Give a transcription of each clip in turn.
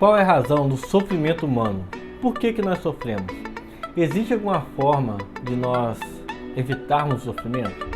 Qual é a razão do sofrimento humano? Por que nós sofremos? Existe alguma forma de nós evitarmos o sofrimento?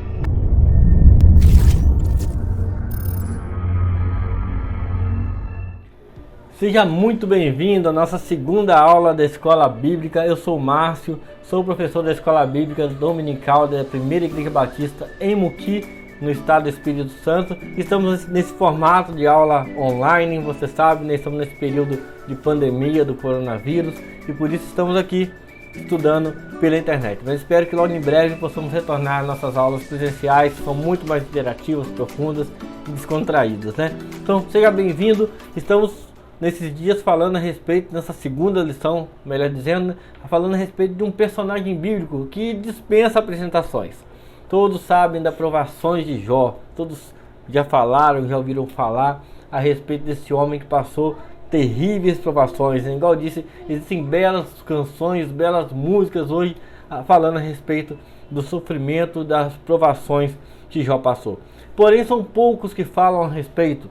Seja muito bem-vindo à nossa segunda aula da Escola Bíblica. Eu sou o Márcio, sou professor da Escola Bíblica Dominical da Primeira Igreja Batista em Muqui, no estado do Espírito Santo. Estamos nesse formato de aula online, você sabe, né? Estamos nesse período de pandemia do coronavírus e por isso estamos aqui estudando pela internet. Mas espero que logo em breve possamos retornar às nossas aulas presenciais, que são muito mais interativas, profundas e descontraídas, né? Então, seja bem-vindo. Estamos nesses dias falando a respeito, nessa segunda lição, melhor dizendo, falando a respeito de um personagem bíblico que dispensa apresentações. Todos sabem das provações de Jó, todos já falaram, já ouviram falar a respeito desse homem que passou terríveis provações, né? Igual eu disse, existem belas canções, belas músicas hoje falando a respeito do sofrimento, das provações que Jó passou. Porém, são poucos que falam a respeito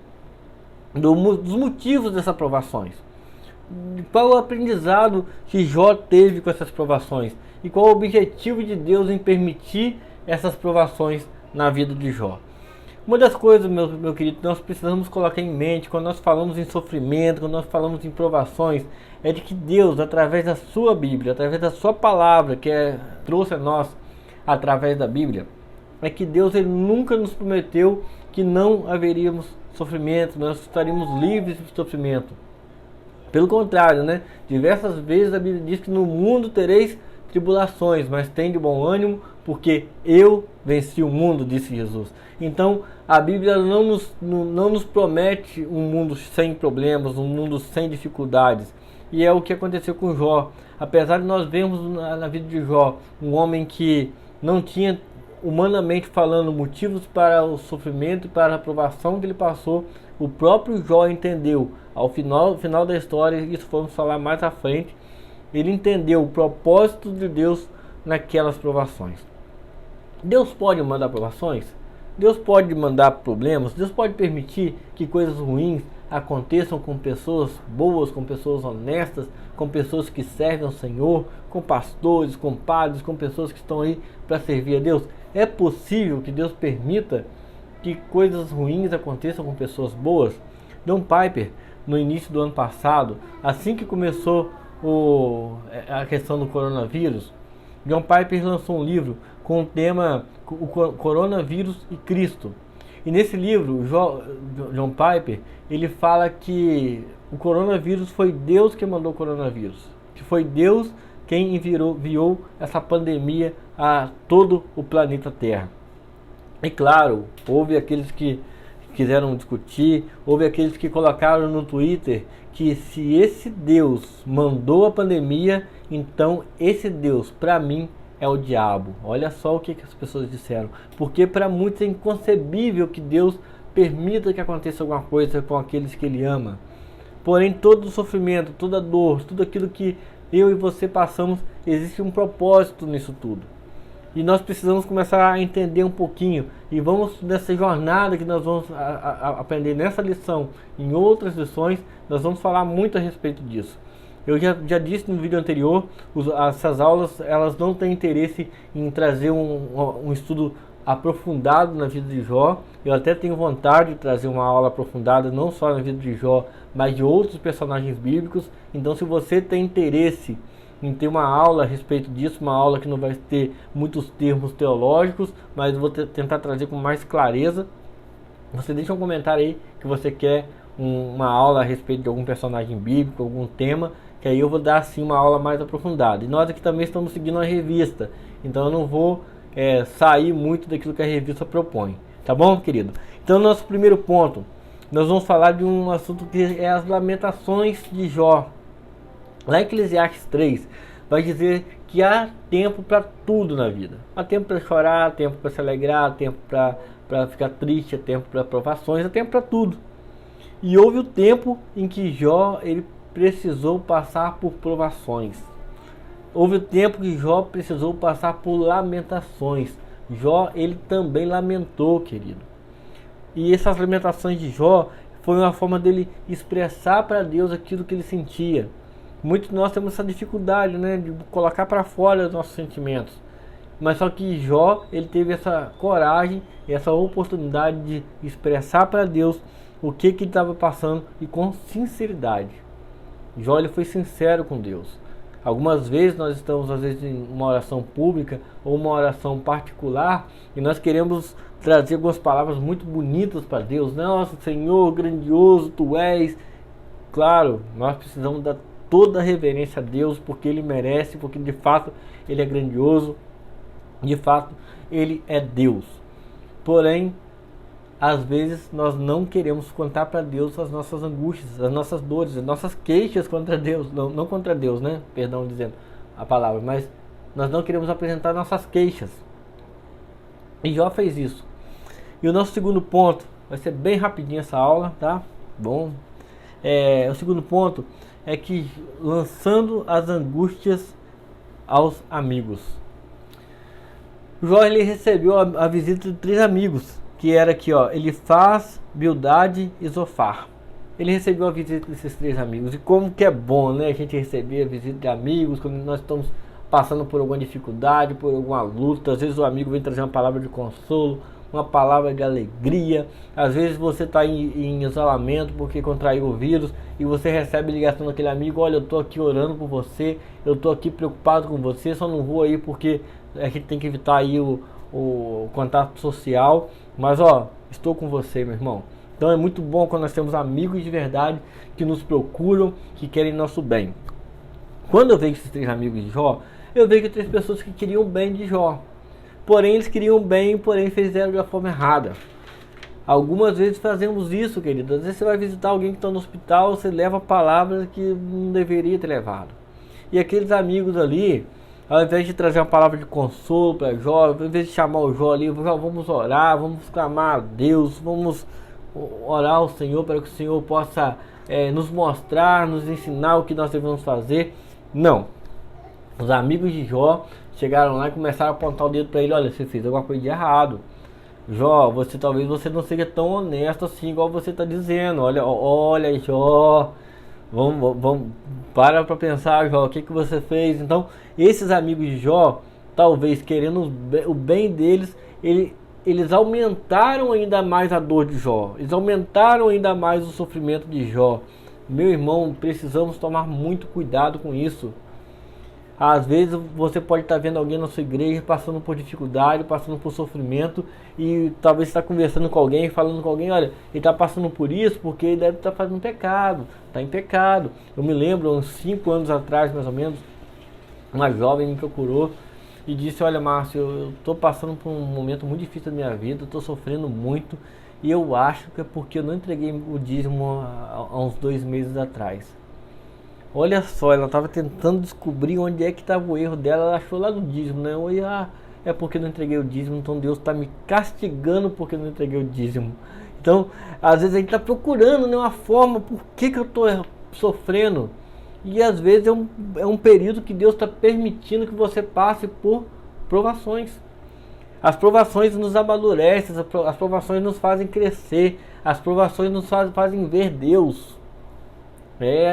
dos motivos dessas provações. Qual o aprendizado que Jó teve com essas provações? E qual o objetivo de Deus em permitir essas provações na vida de Jó? Uma das coisas, meu querido, nós precisamos colocar em mente quando nós falamos em sofrimento, quando nós falamos em provações, é de que Deus, através da sua Bíblia, através da sua palavra, trouxe a nós através da Bíblia, é que Deus ele nunca nos prometeu que não haveríamos sofrimento, nós estaríamos livres de sofrimento. Pelo contrário, né? Diversas vezes a Bíblia diz que no mundo tereis tribulações, mas tem de bom ânimo, porque eu venci o mundo, disse Jesus. Então, a Bíblia não nos promete um mundo sem problemas, um mundo sem dificuldades. E é o que aconteceu com Jó. Apesar de nós vermos na vida de Jó um homem que não tinha, humanamente falando, motivos para o sofrimento e para a provação que ele passou, o próprio Jó entendeu, ao final da história, isso vamos falar mais à frente, ele entendeu o propósito de Deus naquelas provações. Deus pode mandar provações? Deus pode mandar problemas? Deus pode permitir que coisas ruins aconteçam com pessoas boas, com pessoas honestas, com pessoas que servem ao Senhor, com pastores, com padres, com pessoas que estão aí para servir a Deus? É possível que Deus permita que coisas ruins aconteçam com pessoas boas? John Piper, no início do ano passado, assim que começou a questão do coronavírus, John Piper lançou um livro com o tema o Coronavírus e Cristo. E nesse livro, John Piper, ele fala que o coronavírus foi Deus que mandou o coronavírus, que foi Deus quem enviou essa pandemia a todo o planeta Terra. E claro, houve aqueles que quiseram discutir, houve aqueles que colocaram no Twitter que se esse Deus mandou a pandemia, então esse Deus, para mim, é o diabo. Olha só o que as pessoas disseram. Porque para muitos é inconcebível que Deus permita que aconteça alguma coisa com aqueles que Ele ama. Porém, todo o sofrimento, toda a dor, tudo aquilo que eu e você passamos, existe um propósito nisso tudo. E nós precisamos começar a entender um pouquinho. E vamos nessa jornada que nós vamos aprender nessa lição, em outras lições, nós vamos falar muito a respeito disso. Eu já disse no vídeo anterior, essas aulas elas não têm interesse em trazer um estudo aprofundado na vida de Jó. Eu até tenho vontade de trazer uma aula aprofundada, não só na vida de Jó, mas de outros personagens bíblicos. Então, se você tem interesse em ter uma aula a respeito disso, uma aula que não vai ter muitos termos teológicos, mas vou tentar trazer com mais clareza, você deixa um comentário aí que você quer uma aula a respeito de algum personagem bíblico, algum tema, que aí eu vou dar assim uma aula mais aprofundada. E nós aqui também estamos seguindo uma revista, então eu não vou sair muito daquilo que a revista propõe, tá bom, querido? Então, nosso primeiro ponto, nós vamos falar de um assunto que é as lamentações de Jó. Lá em Eclesiastes 3, vai dizer que há tempo para tudo na vida. Há tempo para chorar, há tempo para se alegrar, há tempo para ficar triste, há tempo para provações, há tempo para tudo. E houve o tempo em que Jó ele precisou passar por provações. Houve o tempo que Jó precisou passar por lamentações. Jó ele também lamentou, querido. E essas lamentações de Jó foi uma forma dele expressar para Deus aquilo que ele sentia. Muitos de nós temos essa dificuldade, né, de colocar para fora os nossos sentimentos. Mas só que Jó, ele teve essa coragem, essa oportunidade de expressar para Deus o que ele estava passando e com sinceridade. Jó, ele foi sincero com Deus. Algumas vezes nós estamos, às vezes, em uma oração pública ou uma oração particular e nós queremos trazer algumas palavras muito bonitas para Deus. Nossa, Senhor, grandioso Tu és. Claro, nós precisamos dar toda a reverência a Deus, porque Ele merece, porque de fato Ele é grandioso, de fato Ele é Deus. Porém, às vezes nós não queremos contar para Deus as nossas angústias, as nossas dores, as nossas queixas contra Deus, não contra Deus, né? Perdão dizendo a palavra, mas nós não queremos apresentar nossas queixas. E Jó fez isso. E o nosso segundo ponto, vai ser bem rapidinho essa aula, tá? Bom, o segundo ponto é que lançando as angústias aos amigos. Jó, ele recebeu a visita de 3 amigos, que era aqui, ó, Elifaz, Bildade e Zofar. Ele recebeu a visita desses 3 amigos. E como que é bom, né, a gente receber a visita de amigos quando nós estamos passando por alguma dificuldade, por alguma luta. Às vezes o amigo vem trazer uma palavra de consolo, uma palavra de alegria. Às vezes você está em isolamento porque contraiu o vírus e você recebe ligação daquele amigo: olha, eu estou aqui orando por você, eu estou aqui preocupado com você, só não vou aí porque a gente tem que evitar aí o contato social, mas ó, estou com você, meu irmão. Então é muito bom quando nós temos amigos de verdade que nos procuram, que querem nosso bem. Quando eu vejo esses 3 amigos de Jó, eu vejo 3 pessoas que queriam o bem de Jó. Porém, eles queriam bem, porém fizeram da forma errada. Algumas vezes fazemos isso, querido. Às vezes você vai visitar alguém que está no hospital, você leva palavras que não deveria ter levado. E aqueles amigos ali, ao invés de trazer uma palavra de consolo para Jó, ao invés de chamar o Jó ali, vamos orar, vamos clamar a Deus, vamos orar ao Senhor para que o Senhor possa nos mostrar, nos ensinar o que nós devemos fazer. Não. Os amigos de Jó chegaram lá e começaram a apontar o dedo para ele: olha, você fez alguma coisa de errado. Jó, talvez você não seja tão honesto assim igual você está dizendo. Olha, Jó, vamos para pensar, Jó, o que você fez? Então, esses amigos de Jó, talvez querendo o bem deles, eles aumentaram ainda mais a dor de Jó. Eles aumentaram ainda mais o sofrimento de Jó. Meu irmão, precisamos tomar muito cuidado com isso. Às vezes você pode estar vendo alguém na sua igreja passando por dificuldade, passando por sofrimento, e talvez está conversando com alguém, falando com alguém: olha, ele está passando por isso porque ele deve estar fazendo pecado, está em pecado. Eu me lembro, uns 5 anos atrás, mais ou menos, uma jovem me procurou e disse: olha, Márcio, eu estou passando por um momento muito difícil da minha vida, estou sofrendo muito, e eu acho que é porque eu não entreguei o dízimo há uns 2 meses atrás. Olha só, ela estava tentando descobrir onde é que estava o erro dela. Ela achou lá no dízimo, né? É porque eu não entreguei o dízimo, então Deus está me castigando porque eu não entreguei o dízimo. Então, às vezes a gente está procurando, né, uma forma, por que eu estou sofrendo? E às vezes é um período que Deus está permitindo que você passe por provações. As provações nos amadurecem, as provações nos fazem crescer, as provações nos fazem ver Deus.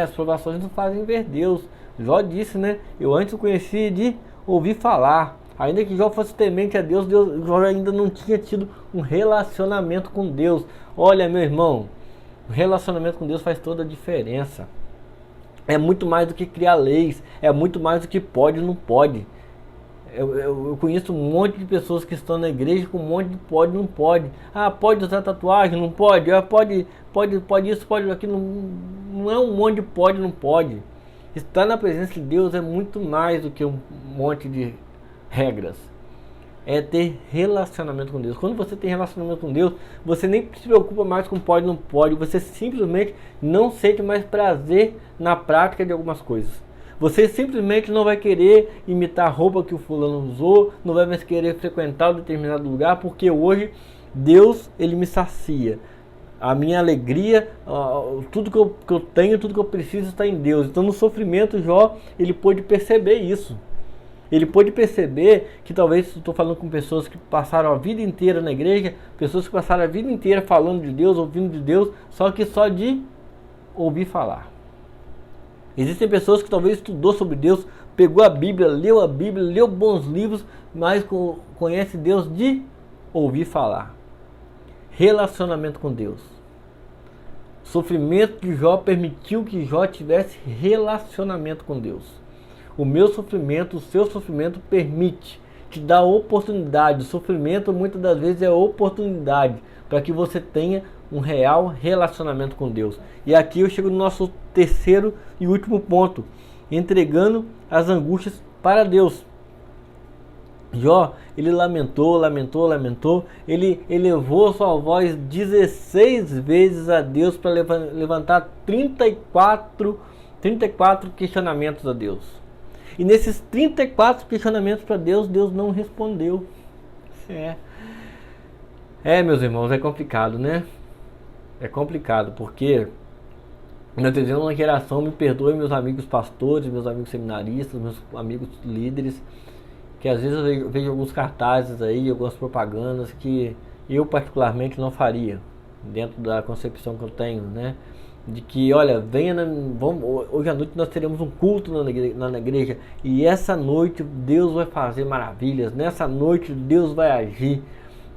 As provações nos fazem ver Deus. Jó disse, né? Eu antes o conheci de ouvir falar. Ainda que Jó fosse temente a Deus, Jó ainda não tinha tido um relacionamento com Deus. Olha, meu irmão, o relacionamento com Deus faz toda a diferença. É muito mais do que criar leis. É muito mais do que pode ou não pode. Eu conheço um monte de pessoas que estão na igreja com um monte de pode e não pode. Ah, pode usar tatuagem? Não pode. Ah, pode isso, pode aquilo. Não é um monte de pode e não pode. Estar na presença de Deus é muito mais do que um monte de regras. É ter relacionamento com Deus. Quando você tem relacionamento com Deus, você nem se preocupa mais com pode e não pode. Você simplesmente não sente mais prazer na prática de algumas coisas. Você simplesmente não vai querer imitar a roupa que o fulano usou, não vai mais querer frequentar um determinado lugar, porque hoje Deus, ele me sacia. A minha alegria, tudo que eu tenho, tudo que eu preciso está em Deus. Então no sofrimento, Jó, ele pôde perceber isso. Ele pôde perceber que talvez estou falando com pessoas que passaram a vida inteira na igreja, pessoas que passaram a vida inteira falando de Deus, ouvindo de Deus, só que só de ouvir falar. Existem pessoas que talvez estudou sobre Deus, pegou a Bíblia, leu bons livros, mas conhece Deus de ouvir falar. Relacionamento com Deus. O sofrimento de Jó permitiu que Jó tivesse relacionamento com Deus. O meu sofrimento, o seu sofrimento permite, te dá oportunidade. O sofrimento muitas das vezes é oportunidade para que você tenha um real relacionamento com Deus. E aqui eu chego no nosso terceiro e último ponto, entregando as angústias para Deus. Jó, ele lamentou, ele elevou sua voz 16 vezes a Deus para levantar 34 questionamentos a Deus. E nesses 34 questionamentos para Deus, Deus não respondeu. Meus irmãos, é complicado, né? É complicado, porque nós vivemos uma geração, me perdoem meus amigos pastores, meus amigos seminaristas, meus amigos líderes, que às vezes eu vejo alguns cartazes aí, algumas propagandas que eu particularmente não faria, dentro da concepção que eu tenho, né? De que, olha, hoje à noite nós teremos um culto na igreja, e essa noite Deus vai fazer maravilhas, nessa noite Deus vai agir,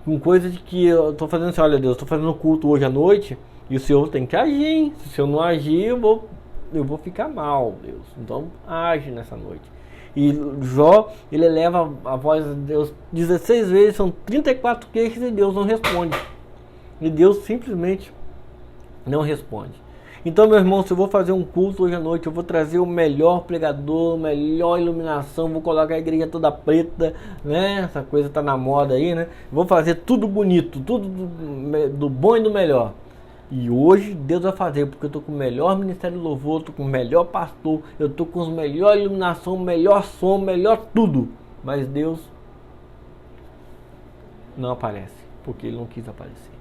com coisas que eu estou fazendo assim, olha Deus, estou fazendo um culto hoje à noite, e o Senhor tem que agir, hein? Se o Senhor não agir, eu vou ficar mal, Deus, então age nessa noite. E Jó, ele eleva a voz de Deus 16 vezes, são 34 queixas e Deus não responde. E Deus simplesmente não responde. Então, meu irmão, se eu vou fazer um culto hoje à noite, eu vou trazer o melhor pregador, melhor iluminação, vou colocar a igreja toda preta, né? Essa coisa tá na moda aí, né? Vou fazer tudo bonito, tudo do bom e do melhor. E hoje Deus vai fazer, porque eu estou com o melhor ministério de louvor, estou com o melhor pastor, eu estou com a melhor iluminação, melhor som, melhor tudo. Mas Deus não aparece, porque Ele não quis aparecer.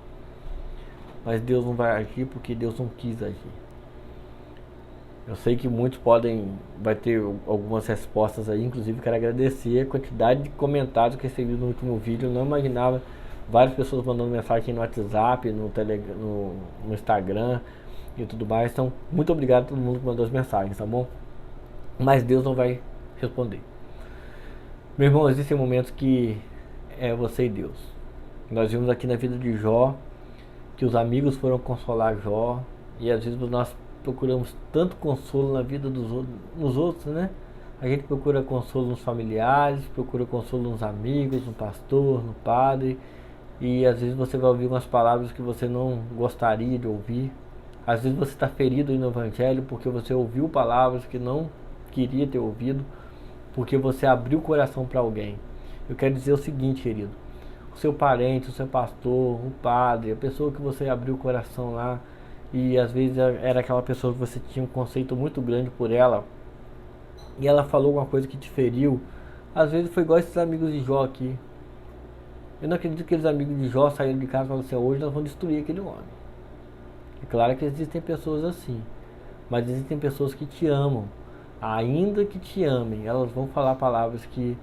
Mas Deus não vai agir, porque Deus não quis agir. Eu sei que muitos vai ter algumas respostas aí, inclusive quero agradecer a quantidade de comentários que recebi no último vídeo, eu não imaginava. Várias pessoas mandando mensagem no WhatsApp, no Instagram e tudo mais. Então, muito obrigado a todo mundo que mandou as mensagens, tá bom? Mas Deus não vai responder. Meu irmão, existem momentos que é você e Deus. Nós vimos aqui na vida de Jó que os amigos foram consolar Jó. E às vezes nós procuramos tanto consolo na vida nos outros, né? A gente procura consolo nos familiares, procura consolo nos amigos, no pastor, no padre. E às vezes você vai ouvir umas palavras que você não gostaria de ouvir. Às vezes você está ferido aí no Evangelho porque você ouviu palavras que não queria ter ouvido, porque você abriu o coração para alguém. Eu quero dizer o seguinte, querido: o seu parente, o seu pastor, o padre, a pessoa que você abriu o coração lá, e às vezes era aquela pessoa que você tinha um conceito muito grande por ela, e ela falou alguma coisa que te feriu. Às vezes foi igual esses amigos de Jó aqui. Eu não acredito que aqueles amigos de Jó saíram de casa e falaram assim: hoje nós vamos destruir aquele homem. É claro que existem pessoas assim, mas existem pessoas que te amam. Ainda que te amem, elas vão falar palavras que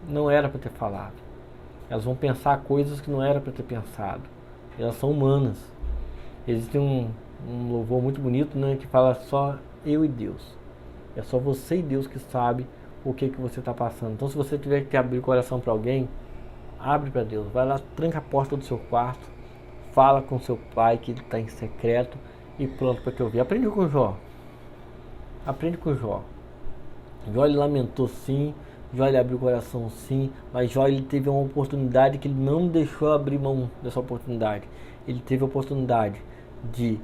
não era para ter falado. Elas vão pensar coisas que não era para ter pensado. Elas são humanas. Existe um louvor muito bonito, né, que fala só eu e Deus. É só você e Deus que sabe o que você está passando. Então, se você tiver que abrir o coração para alguém, abre para Deus. Vai lá, tranca a porta do seu quarto, fala com seu pai que ele está em secreto e pronto para te ouvir. Aprende com Jó. Aprende com Jó. Jó, ele lamentou sim. Jó, ele abriu o coração sim. Mas Jó, ele teve uma oportunidade que ele não deixou abrir mão dessa oportunidade. Ele teve a oportunidade de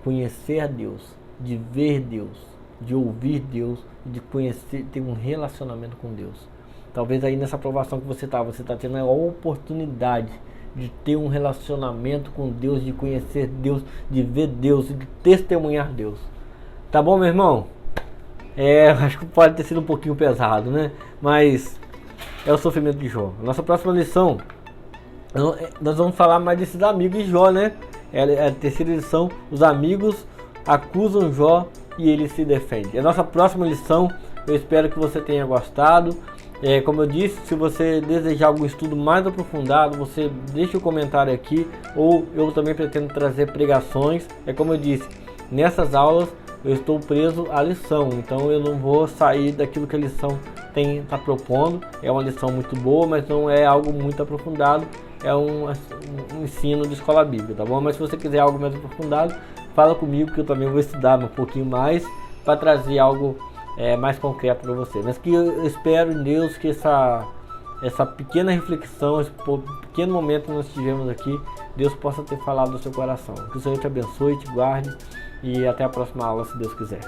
conhecer a Deus, de ver Deus, de ouvir Deus, de conhecer, ter um relacionamento com Deus. Talvez aí nessa provação que você está tendo a oportunidade de ter um relacionamento com Deus, de conhecer Deus, de ver Deus e de testemunhar Deus. Tá bom, meu irmão? Acho que pode ter sido um pouquinho pesado, né? Mas é o sofrimento de Jó. Nossa próxima lição, nós vamos falar mais desses amigos de Jó, né? É a terceira lição: os amigos acusam Jó e ele se defende. É a nossa próxima lição. Eu espero que você tenha gostado. Como eu disse, se você desejar algum estudo mais aprofundado, você deixa o comentário aqui, ou eu também pretendo trazer pregações. Como eu disse, nessas aulas eu estou preso à lição, então eu não vou sair daquilo que a lição está propondo. É uma lição muito boa, mas não é algo muito aprofundado, é um ensino de escola bíblica, tá bom? Mas se você quiser algo mais aprofundado, fala comigo que eu também vou estudar um pouquinho mais para trazer algo mais concreto para você. Mas que eu espero em Deus que essa pequena reflexão, esse pequeno momento que nós tivemos aqui, Deus possa ter falado no seu coração. Que o Senhor te abençoe, te guarde, e até a próxima aula, se Deus quiser.